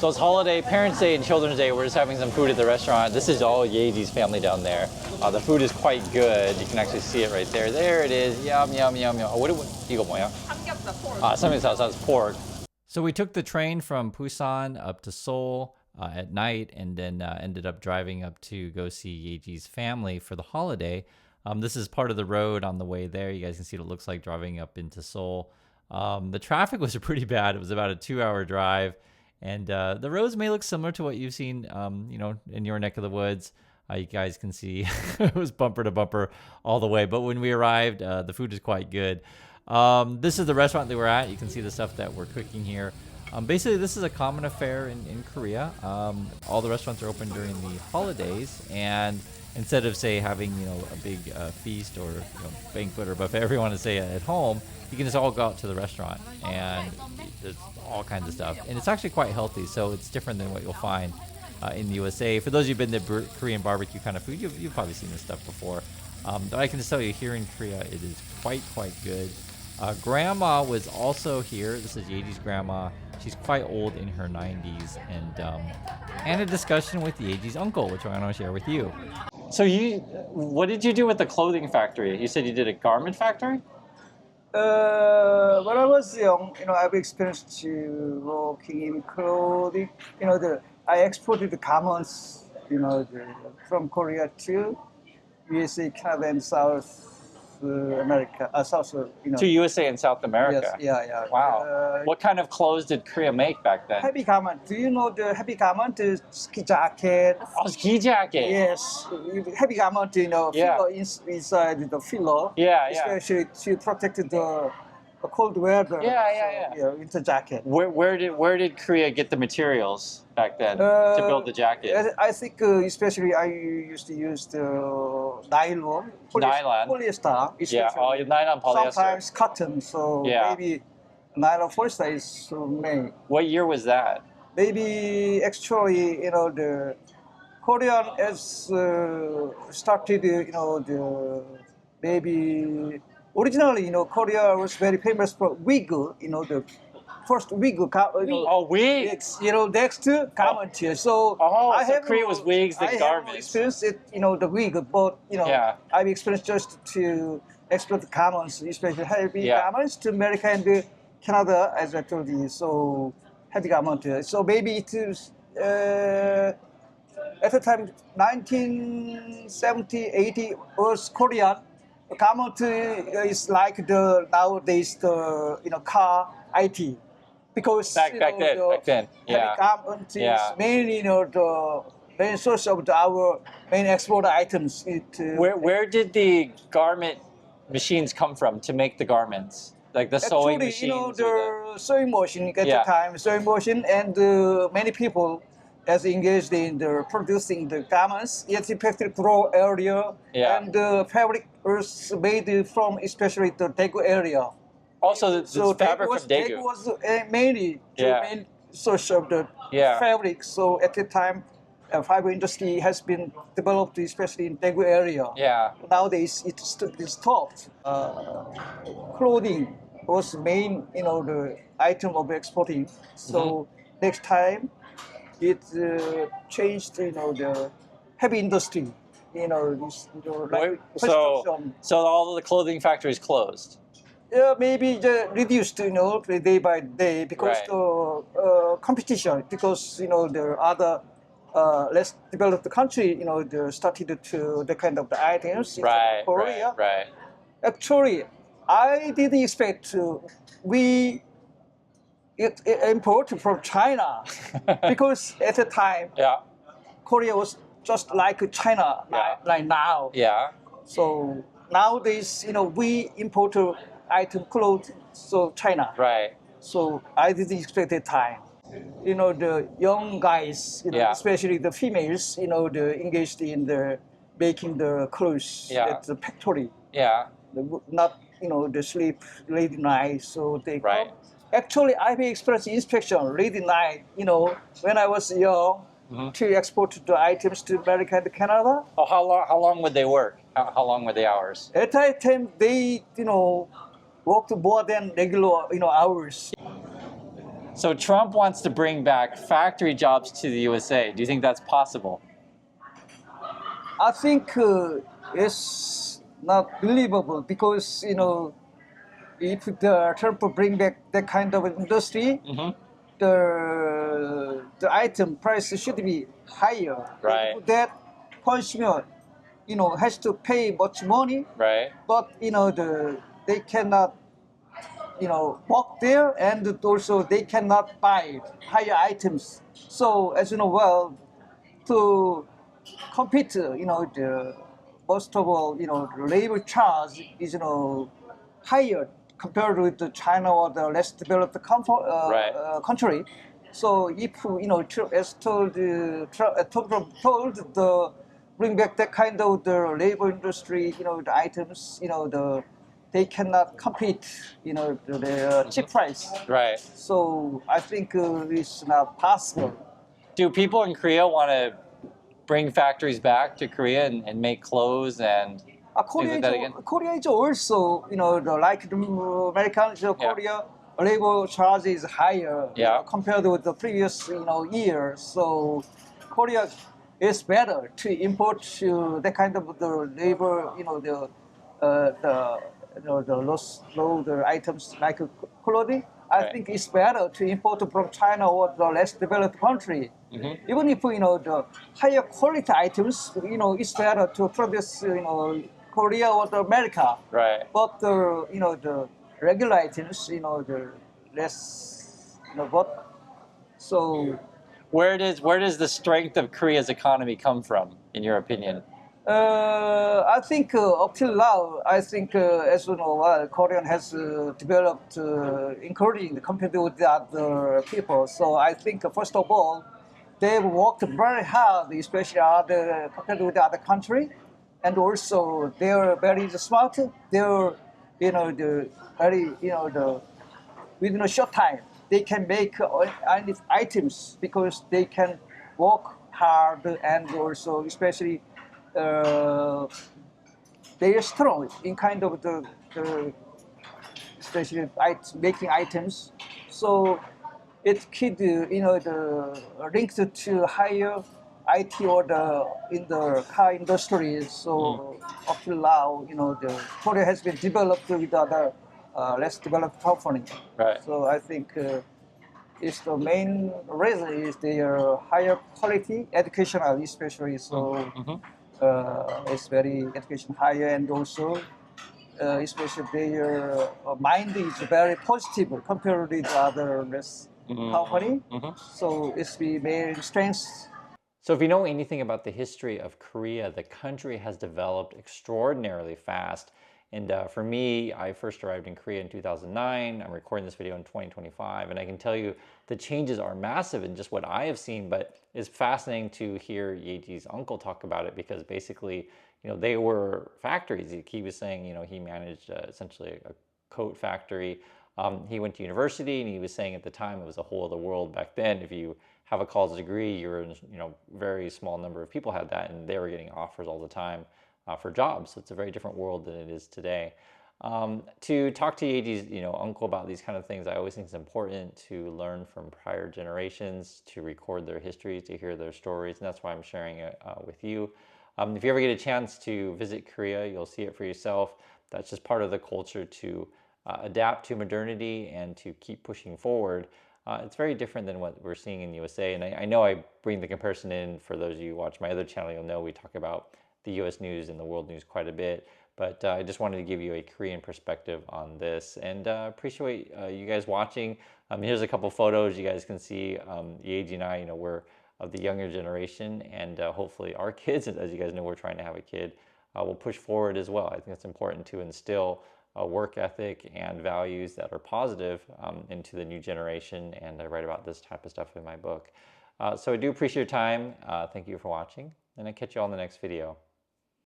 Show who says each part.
Speaker 1: So it's holiday, Parents' Day and Children's Day. We're just having some food at the restaurant. This is all Yeji's family down there. The food is quite good. You can actually see it right there. There it is. Yum, yum, yum, yum. 이거 뭐야?
Speaker 2: 삼겹살 pork.
Speaker 1: 삼겹살, that's pork. So we took the train from Busan up to Seoul at night and then ended up driving up to go see Yeji's family for the holiday. This is part of the road on the way there. You guys can see what it looks like driving up into Seoul. The traffic was pretty bad. It was about a 2-hour drive. And the roads may look similar to what you've seen, in your neck of the woods. You guys can see it was bumper to bumper all the way. But when we arrived, the food is quite good. This is the restaurant that we're at. You can see the stuff that we're cooking here. Basically, this is a common affair in Korea. All the restaurants are open during the holidays, and instead of say having a big feast or banquet or buffet, everyone to say at home, you can just all go out to the restaurant and there's all kinds of stuff, and it's actually quite healthy. So it's different than what you'll find in the USA. For those of you who've been to Korean barbecue kind of food, you've probably seen this stuff before. But I can just tell you here in Korea, it is quite good. Grandma was also here. This is Yeji's grandma. She's quite old, in her 90s, and a discussion with Yeji's uncle, which I want to share with you. So what did you do with the clothing factory? You said you did a garment factory?
Speaker 3: When I was young, I've experienced to working in clothing. I exported the garments, from Korea to USA, Canada, and South America.
Speaker 1: To USA and South America.
Speaker 3: Yes, yeah.
Speaker 1: Wow. What kind of clothes did Korea make back then?
Speaker 3: Heavy garment. Do you know the heavy garment? Ski jacket.
Speaker 1: Oh, ski jacket.
Speaker 3: Yes, heavy garment.
Speaker 1: Yeah.
Speaker 3: Filler inside the filler.
Speaker 1: Yeah.
Speaker 3: Especially to protect the cold weather.
Speaker 1: Yeah.
Speaker 3: So, winter jacket.
Speaker 1: Where did Korea get the materials back then to build the jacket?
Speaker 3: I think especially I used to use the nylon.
Speaker 1: Nylon.
Speaker 3: Polyester.
Speaker 1: Yeah. Oh, nylon polyester.
Speaker 3: Sometimes cotton. So maybe nylon polyester is made.
Speaker 1: What year was that?
Speaker 3: Maybe actually, the Korean has started, maybe originally, Korea was very famous for wig, the first wig.
Speaker 1: Wigs.
Speaker 3: Next to garment here. So
Speaker 1: Korea was wigs, the garments.
Speaker 3: I experienced it, the wig, but I've experienced just to export the garments, especially heavy garments to America and Canada, as I told you. So heavy garment. So maybe it is at the time 1970, 80 was Korean. Garment is like the nowadays the car IT, because
Speaker 1: back then, yeah.
Speaker 3: Garment is mainly the main source of our main export items.
Speaker 1: Where did the garment machines come from to make the garments? Like the sewing machines?
Speaker 3: The sewing machine at the time, sewing machine, and many people as engaged in the producing the garments. It's effective grow area, and the fabric was made from especially the Daegu area.
Speaker 1: Also, the fabric from Daegu.
Speaker 3: Daegu was mainly the main source of the fabric. So at the time, fiber industry has been developed, especially in Daegu area.
Speaker 1: Yeah.
Speaker 3: Nowadays, it's stopped. Clothing was main, the item of exporting. So next time, it changed, the heavy industry. Like construction.
Speaker 1: So all of the clothing factories closed.
Speaker 3: Yeah, maybe reduced, day by day because the competition. Because the other less developed country, they started to the kind of the items in Korea.
Speaker 1: Right.
Speaker 3: Actually, I didn't expect we import from China because at the time, Korea was just like China, like now.
Speaker 1: Yeah.
Speaker 3: So nowadays, we import item clothes, so China.
Speaker 1: Right.
Speaker 3: So I didn't expect that time. The young guys, especially the females, they're engaged in the making the clothes at the factory.
Speaker 1: Yeah.
Speaker 3: Not, they sleep late night, so they come. Actually, I've experienced inspection late night, when I was young, to export the items to America and Canada.
Speaker 1: Oh, how long would they work? How long were the hours?
Speaker 3: At that time, they, worked more than regular, hours.
Speaker 1: So Trump wants to bring back factory jobs to the USA. Do you think that's possible?
Speaker 3: I think it's not believable because if the Trump bring back that kind of industry, the item price should be higher.
Speaker 1: Right.
Speaker 3: For that consumer, has to pay much money.
Speaker 1: Right.
Speaker 3: But they cannot walk there, and also they cannot buy higher items. So as you know well, to compete, the most of all, the labor charge is higher compared with the China or the less developed country. So if as told the bring back that kind of the labor industry, the items, they cannot compete, the cheap price.
Speaker 1: Right.
Speaker 3: So I think it's not possible.
Speaker 1: Do people in Korea want to bring factories back to Korea and make clothes and things like that again?
Speaker 3: Korea is also, like the American Korea, labor charge is higher compared with the previous, year. So Korea is better to import that kind of the labor, the low the items like clothing. I think it's better to import from China or the less developed country. Even if the higher quality items, it's better to produce Korea or the America.
Speaker 1: Right.
Speaker 3: But the regular items, the less, but so.
Speaker 1: Where does the strength of Korea's economy come from, in your opinion?
Speaker 3: I think up till now, as you know, Korean has developed, including compared with the other people. So I think first of all, they've worked very hard, especially compared with the other country, and also they're very smart. They're the very within a short time they can make items because they can work hard and also especially they are strong in kind of the especially making items. So it could the linked to higher IT or in the car industry. So up till now, the Korea has been developed with other less developed company.
Speaker 1: Right.
Speaker 3: So I think it's the main reason is their higher quality educational, especially. So it's very education higher and also especially their mind is very positive compared with other less company. So it's the main strength.
Speaker 1: So if you know anything about the history of Korea, the country has developed extraordinarily fast. And for me, I first arrived in Korea in 2009. I'm recording this video in 2025, and I can tell you the changes are massive in just what I have seen, but it's fascinating to hear Yeji's uncle talk about it because basically, they were factories. He was saying, he managed essentially a coat factory. He went to university, and he was saying at the time it was a whole other world back then. If you have a college degree, you're in, very small number of people had that, and they were getting offers all the time for jobs. So it's a very different world than it is today. To talk to Yeji's, uncle about these kind of things, I always think it's important to learn from prior generations, to record their history, to hear their stories, and that's why I'm sharing it with you. If you ever get a chance to visit Korea, you'll see it for yourself. That's just part of the culture to adapt to modernity and to keep pushing forward. It's very different than what we're seeing in the USA. And I know I bring the comparison in. For those of you who watch my other channel, you'll know we talk about the US news and the world news quite a bit. But I just wanted to give you a Korean perspective on this, and appreciate you guys watching. Here's a couple photos you guys can see. Yeji and I, we're of the younger generation, and hopefully our kids, as you guys know, we're trying to have a kid, will push forward as well. I think it's important to instill a work ethic and values that are positive into the new generation, and I write about this type of stuff in my book. So I do appreciate your time. Thank you for watching, and I'll catch you all in the next video.